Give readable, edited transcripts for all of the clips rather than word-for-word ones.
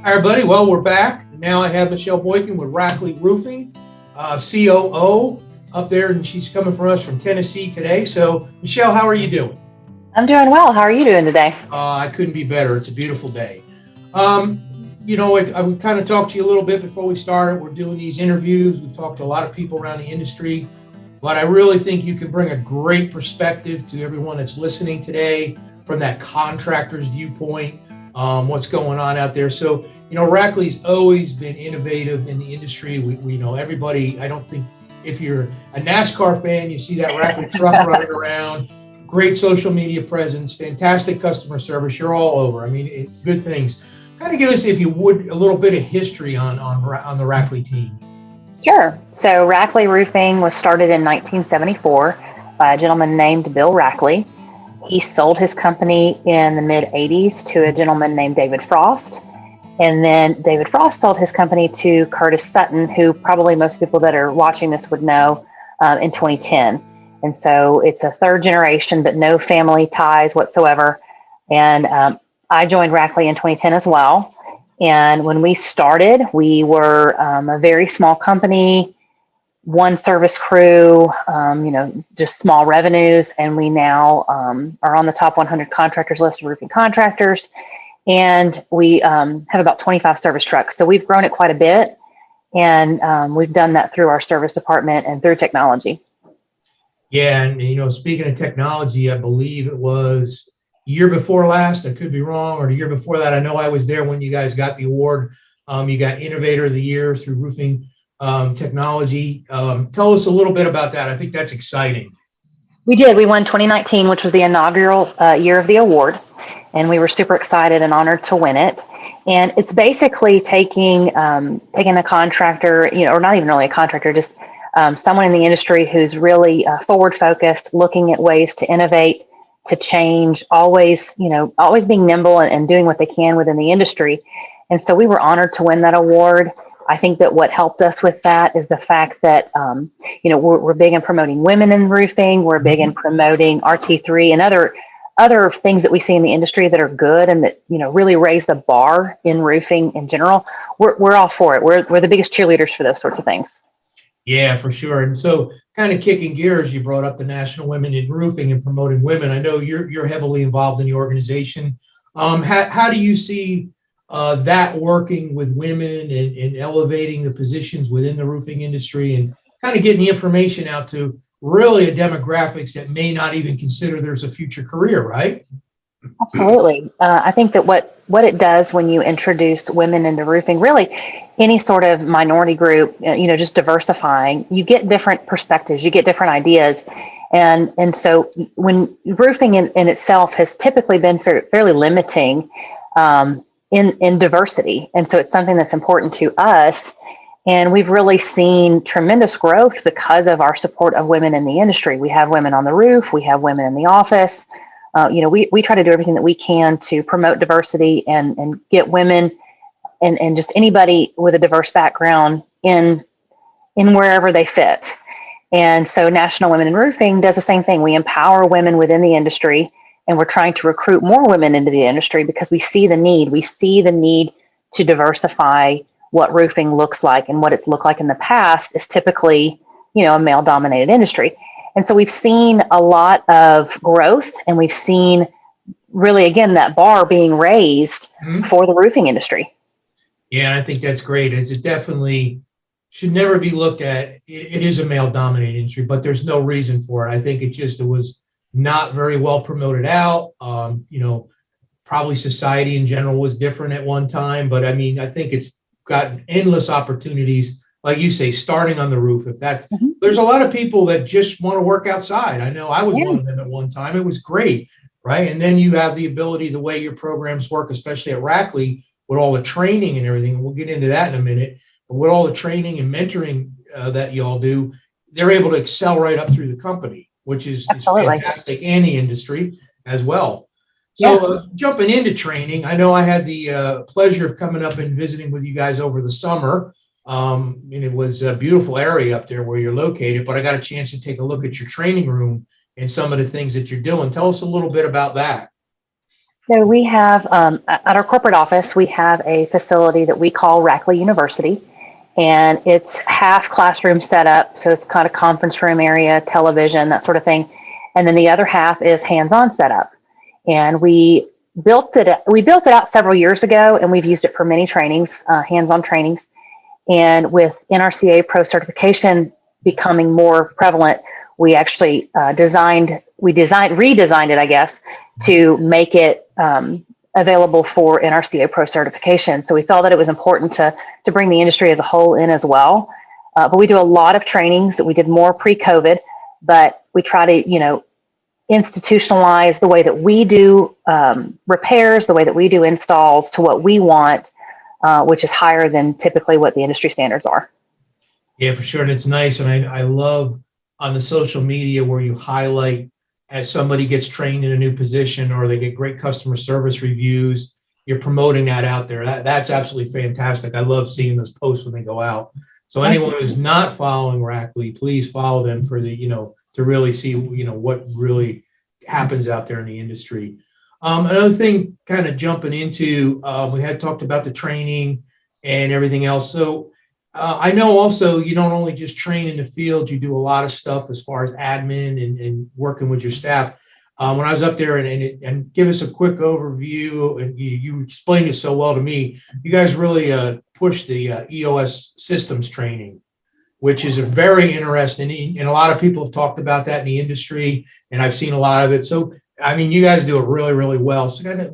Hi, everybody. Well, we're back. Now I have Michelle Boykin with Rackley Roofing, COO up there, and she's coming from us from Tennessee today. So, Michelle, how are you doing? I'm doing well. How are you doing today? I couldn't be better. It's a beautiful day. Um, I would kind of talk to you a little bit before we start. We're doing these interviews. We've talked to a lot of people around the industry, but I really think you can bring a great perspective to everyone that's listening today from that contractor's viewpoint, what's going on out there. So, Rackley's always been innovative in the industry. We know everybody. I don't think if you're a NASCAR fan, you see that Rackley truck running around. Great social media presence, fantastic customer service. You're all over. I mean, good things. Kind of give us, if you would, a little bit of history on the Rackley team. Sure. So Rackley Roofing was started in 1974 by a gentleman named Bill Rackley. He sold his company in the mid 80s to a gentleman named David Frost. And then David Frost sold his company to Curtis Sutton, who probably most people that are watching this would know, in 2010. And so it's a third generation, but no family ties whatsoever. And I joined Rackley in 2010 as well. And when we started, we were a very small company, one service crew, just small revenues. And we now are on the top 100 contractors list of roofing contractors. And we have about 25 service trucks. So we've grown it quite a bit. And we've done that through our service department and through technology. Yeah, and speaking of technology, I believe it was year before last. I could be wrong, or the year before that. I know I was there when you guys got the award. You got Innovator of the Year through roofing technology. Tell us a little bit about that. I think that's exciting. We did. We won 2019, which was the inaugural year of the award, and we were super excited and honored to win it. And it's basically taking a contractor, or not even really a contractor, just someone in the industry who's really forward focused, looking at ways to innovate, to change, always being nimble and doing what they can within the industry. And so we were honored to win that award. I think that what helped us with that is the fact that, we're big in promoting women in roofing. We're big in promoting RT3 and other things that we see in the industry that are good and that, really raise the bar in roofing in general. We're all for it. We're the biggest cheerleaders for those sorts of things. Yeah, for sure. And so kind of kicking gears, you brought up the National Women in Roofing and promoting women. I know you're heavily involved in the organization. How do you see that working with women and elevating the positions within the roofing industry and kind of getting the information out to really a demographics that may not even consider there's a future career, right? Absolutely. I think that what it does when you introduce women into roofing, really any sort of minority group, just diversifying, you get different perspectives, you get different ideas. And so when roofing in itself has typically been fairly limiting in diversity. And so it's something that's important to us. And we've really seen tremendous growth because of our support of women in the industry. We have women on the roof, we have women in the office. We try to do everything that we can to promote diversity and get women and just anybody with a diverse background in wherever they fit. And so National Women in Roofing does the same thing. We empower women within the industry, and we're trying to recruit more women into the industry because we see the need. We see the need to diversify what roofing looks like, and what it's looked like in the past is typically, a male-dominated industry. And so we've seen a lot of growth, and we've seen really, again, that bar being raised for the roofing industry. Yeah, I think that's great. It definitely should never be looked at. It is a male-dominated industry, but there's no reason for it. I think it was not very well promoted out. Probably society in general was different at one time, but I think it's got endless opportunities. Like you say, starting on the roof. There's a lot of people that just want to work outside. I know I was one of them at one time. It was great, right? And then you have the ability, the way your programs work, especially at Rackley, with all the training and everything. We'll get into that in a minute. But with all the training and mentoring that y'all do, they're able to excel right up through the company, which is fantastic, and the industry as well. So jumping into training, I know I had the pleasure of coming up and visiting with you guys over the summer. And it was a beautiful area up there where you're located, but I got a chance to take a look at your training room and some of the things that you're doing. Tell us a little bit about that. So we have, at our corporate office, we have a facility that we call Rackley University, and it's half classroom setup. So it's kind of conference room area, television, that sort of thing. And then the other half is hands-on setup. And we built it out several years ago, and we've used it for many trainings, hands-on trainings. And with NRCA Pro certification becoming more prevalent, we actually redesigned it, I guess, to make it available for NRCA Pro certification. So we felt that it was important to bring the industry as a whole in as well. But we do a lot of trainings. We did more pre-COVID, but we try to, institutionalize the way that we do repairs, the way that we do installs to what we want, which is higher than typically what the industry standards are. Yeah, for sure. And it's nice. And I love on the social media where you highlight as somebody gets trained in a new position or they get great customer service reviews, you're promoting that out there. That's absolutely fantastic. I love seeing those posts when they go out. So anyone who's not following Rackley, please follow them for the, to really see, what really happens out there in the industry. Another thing kind of jumping into, we had talked about the training and everything else. So I know also you don't only just train in the field, you do a lot of stuff as far as admin and working with your staff. When I was up there and give us a quick overview, and you explained it so well to me, you guys really pushed the EOS systems training, which is a very interesting, and a lot of people have talked about that in the industry, and I've seen a lot of it. So, I mean, you guys do it really, really well. So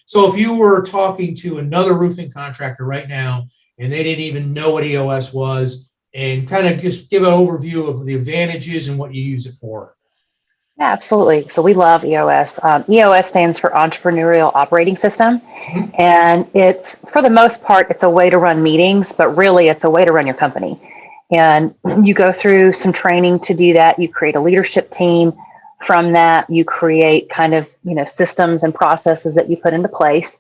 so if you were talking to another roofing contractor right now, and they didn't even know what EOS was, and kind of just give an overview of the advantages and what you use it for. Yeah, absolutely. So we love EOS. EOS stands for Entrepreneurial Operating System. Mm-hmm. And it's, for the most part, it's a way to run meetings, but really it's a way to run your company. And you go through some training to do that. You create a leadership team. From that, you create kind of, systems and processes that you put into place.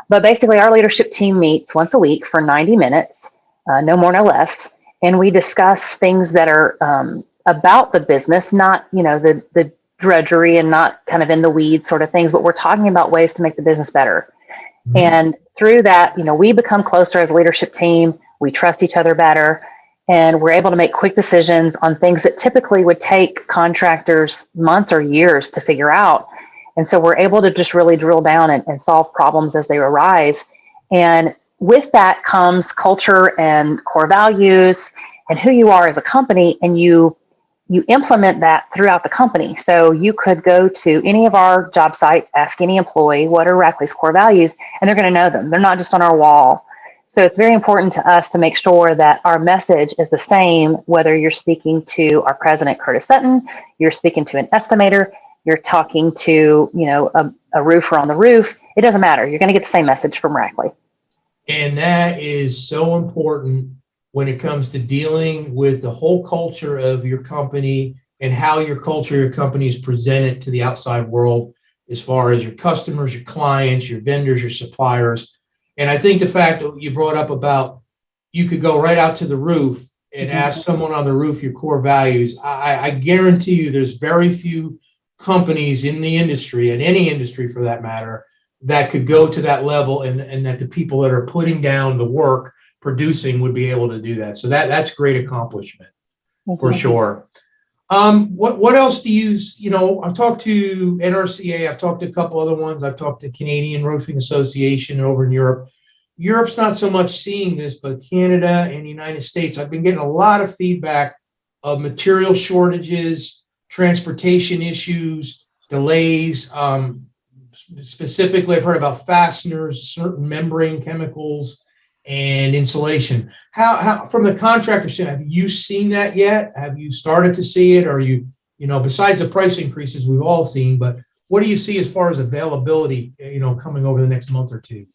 But basically, our leadership team meets once a week for 90 minutes, no more, no less. And we discuss things that are about the business, not, the drudgery and not kind of in the weeds sort of things, but we're talking about ways to make the business better. Mm-hmm. And through that, we become closer as a leadership team. We trust each other better. And we're able to make quick decisions on things that typically would take contractors months or years to figure out. And so we're able to just really drill down and solve problems as they arise. And with that comes culture and core values and who you are as a company. And you implement that throughout the company. So you could go to any of our job sites, ask any employee, what are Rackley's core values? And they're going to know them. They're not just on our wall. So it's very important to us to make sure that our message is the same, whether you're speaking to our president, Curtis Sutton, you're speaking to an estimator, you're talking to, a roofer on the roof. It doesn't matter. You're going to get the same message from Rackley. And that is so important when it comes to dealing with the whole culture of your company and how your company is presented to the outside world, as far as your customers, your clients, your vendors, your suppliers. And I think the fact that you brought up about you could go right out to the roof and ask someone on the roof your core values. I guarantee you there's very few companies in the industry, and any industry for that matter, that could go to that level and that the people that are putting down the work producing would be able to do that. So that's great accomplishment for sure. What else do you, I've talked to NRCA, I've talked to a couple other ones, I've talked to Canadian Roofing Association over in Europe. Europe's not so much seeing this, but Canada and the United States, I've been getting a lot of feedback of material shortages, transportation issues, delays. Specifically, I've heard about fasteners, certain membrane chemicals, and insulation. How from the contractor side, have you seen that yet? Have you started to see it? Or besides the price increases we've all seen, but what do you see as far as availability, coming over the next month or two?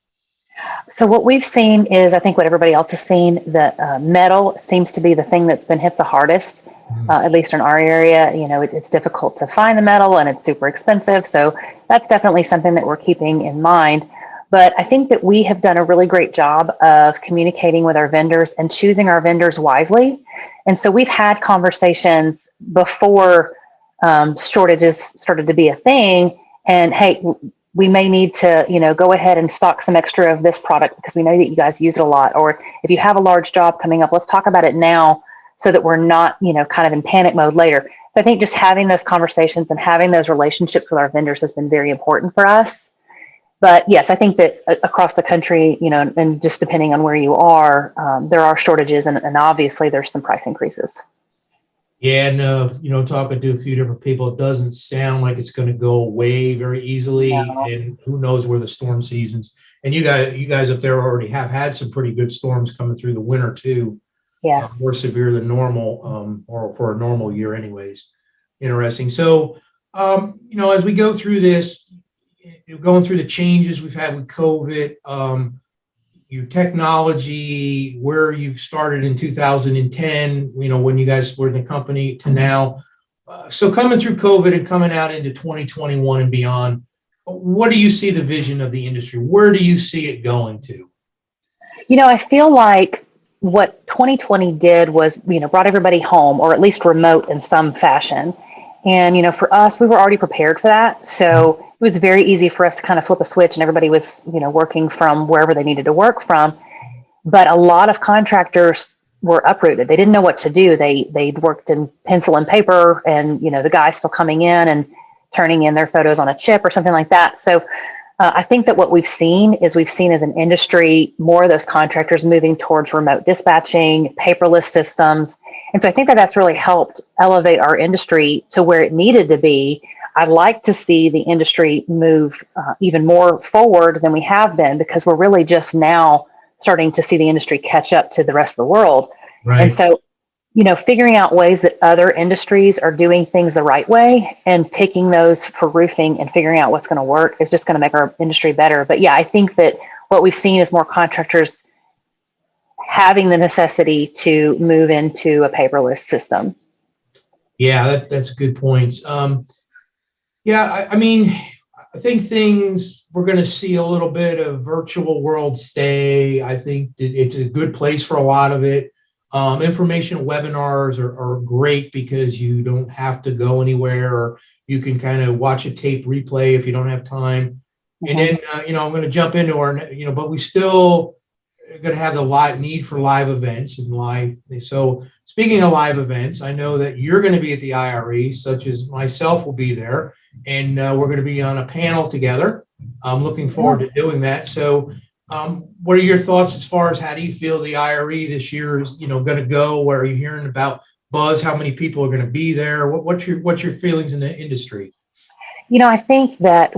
So what we've seen is, I think what everybody else has seen, that metal seems to be the thing that's been hit the hardest, at least in our area. It's difficult to find the metal and it's super expensive. So that's definitely something that we're keeping in mind. But I think that we have done a really great job of communicating with our vendors and choosing our vendors wisely. And so we've had conversations before shortages started to be a thing. And hey, we may need to, go ahead and stock some extra of this product because we know that you guys use it a lot. Or if you have a large job coming up, let's talk about it now so that we're not, kind of in panic mode later. So I think just having those conversations and having those relationships with our vendors has been very important for us. But yes, I think that across the country, and just depending on where you are, there are shortages, and obviously there's some price increases. Yeah, and talking to a few different people, it doesn't sound like it's going to go away very easily. No. And who knows where the storm seasons. And you guys up there already have had some pretty good storms coming through the winter too. Yeah. More severe than normal, or for a normal year, anyways. Interesting. So, as we go through this, going through the changes we've had with COVID, your technology, where you started in 2010, when you guys were in the company to now. So coming through COVID and coming out into 2021 and beyond, what do you see the vision of the industry? Where do you see it going to? I feel like what 2020 did was, brought everybody home, or at least remote in some fashion. And, for us, we were already prepared for that. So it was very easy for us to kind of flip a switch and everybody was, working from wherever they needed to work from. But a lot of contractors were uprooted. They didn't know what to do. They'd worked in pencil and paper, and, the guys still coming in and turning in their photos on a chip or something like that. So I think that what we've seen as an industry, more of those contractors moving towards remote dispatching, paperless systems. And so I think that that's really helped elevate our industry to where it needed to be. I'd like to see the industry move even more forward than we have been, because we're really just now starting to see the industry catch up to the rest of the world. Right. And so, figuring out ways that other industries are doing things the right way and picking those for roofing and figuring out what's going to work is just going to make our industry better. But yeah, I think that what we've seen is more contractors having the necessity to move into a paperless system. Yeah, that's a good point. Yeah, I mean, I think we're going to see a little bit of virtual world stay. I think that it's a good place for a lot of it. Informational webinars are great because you don't have to go anywhere, or you can kind of watch a tape replay if you don't have time. And then, I'm going to jump into but we still going to have the need for live events and live. So speaking of live events, I know that you're going to be at the IRE, such as myself will be there, and we're going to be on a panel together. I'm looking forward to doing that. So what are your thoughts as far as how do you feel the IRE this year is, going to go? Where are you hearing about buzz? How many people are going to be there? What's your feelings in the industry? I think that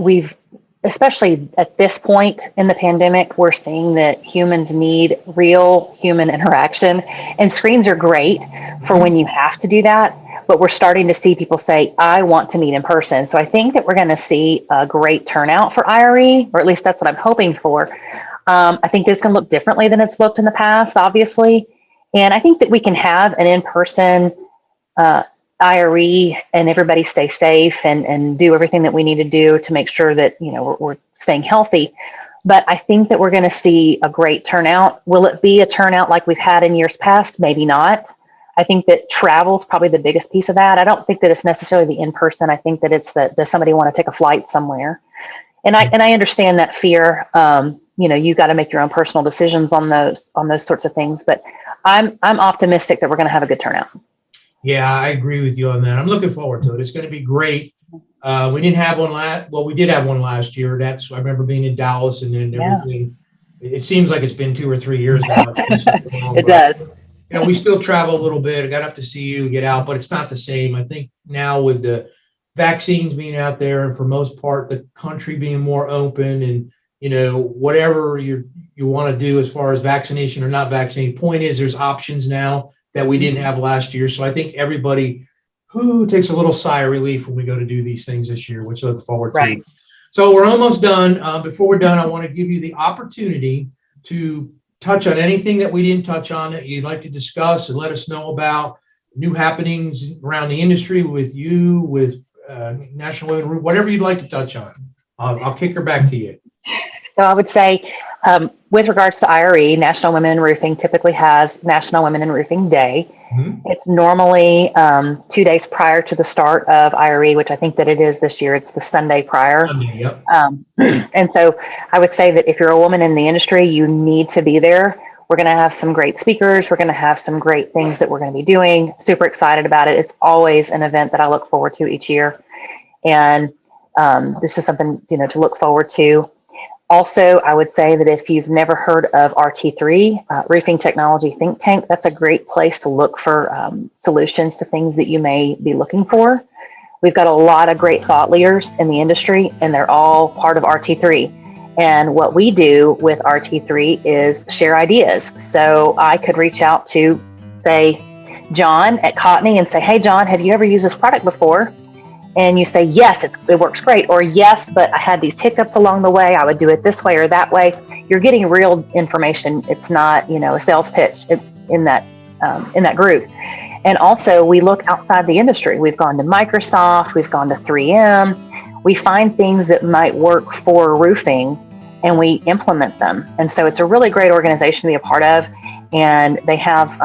especially at this point in the pandemic, we're seeing that humans need real human interaction, and screens are great for when you have to do that. But we're starting to see people say, I want to meet in person. So I think that we're going to see a great turnout for IRE, or at least that's what I'm hoping for. I think it's going to look differently than it's looked in the past, obviously. And I think that we can have an in-person IRE and everybody stay safe and do everything that we need to do to make sure that, we're staying healthy. But I think that we're going to see a great turnout. Will it be a turnout like we've had in years past? Maybe not. I think that travel is probably the biggest piece of that. I don't think that it's necessarily the in-person. I think that it's does somebody want to take a flight somewhere? And I understand that fear. You got to make your own personal decisions on those sorts of things. But I'm optimistic that we're going to have a good turnout. Yeah, I agree with you on that. I'm looking forward to it. It's going to be great. We didn't have one we did have one last year. I remember being in Dallas and then everything. It seems like it's been 2 or 3 years now. It does. We still travel a little bit. I got up to see you, get out, but it's not the same. I think now with the vaccines being out there, and for most part, the country being more open, and whatever you want to do as far as vaccination or not vaccinated. Point is, there's options now that we didn't have last year. So I think everybody takes a little sigh of relief when we go to do these things this year, which I look forward to. Right. So we're almost done. Before we're done, I want to give you the opportunity to touch on anything that we didn't touch on that you'd like to discuss, and let us know about new happenings around the industry with you, with National Women Roof, whatever you'd like to touch on. I'll kick her back to you. So I would say With regards to IRE, National Women in Roofing typically has National Women in Roofing Day. Mhm. It's normally 2 days prior to the start of IRE, which I think that it is this year. It's the Sunday prior. Sunday, yep. And so I would say that if you're a woman in the industry, you need to be there. We're going to have some great speakers. We're going to have some great things that we're going to be doing. Super excited about it. It's always an event that I look forward to each year. And this is something, to look forward to. Also, I would say that if you've never heard of RT3, Roofing Technology Think Tank, that's a great place to look for solutions to things that you may be looking for. We've got a lot of great thought leaders in the industry, and they're all part of RT3. And what we do with RT3 is share ideas. So I could reach out to, say, John at Cotney and say, hey, John, have you ever used this product before? And you say, yes, it works great. Or yes, but I had these hiccups along the way. I would do it this way or that way. You're getting real information. It's not, a sales pitch in that group. And also we look outside the industry. We've gone to Microsoft, we've gone to 3M. We find things that might work for roofing and we implement them. And so it's a really great organization to be a part of. And they have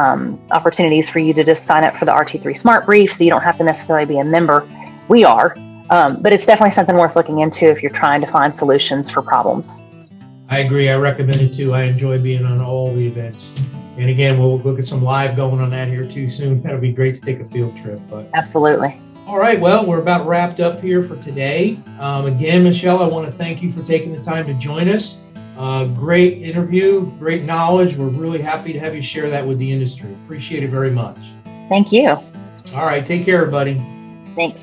opportunities for you to just sign up for the RT3 Smart Brief. So you don't have to necessarily be a member. We are, but it's definitely something worth looking into if you're trying to find solutions for problems. I agree. I recommend it too. I enjoy being on all the events. And again, we'll look at some live going on that here too soon. That'll be great to take a field trip. But absolutely. All right. Well, we're about wrapped up here for today. Again, Michelle, I want to thank you for taking the time to join us. Great interview, great knowledge. We're really happy to have you share that with the industry. Appreciate it very much. Thank you. All right. Take care, everybody. Thanks.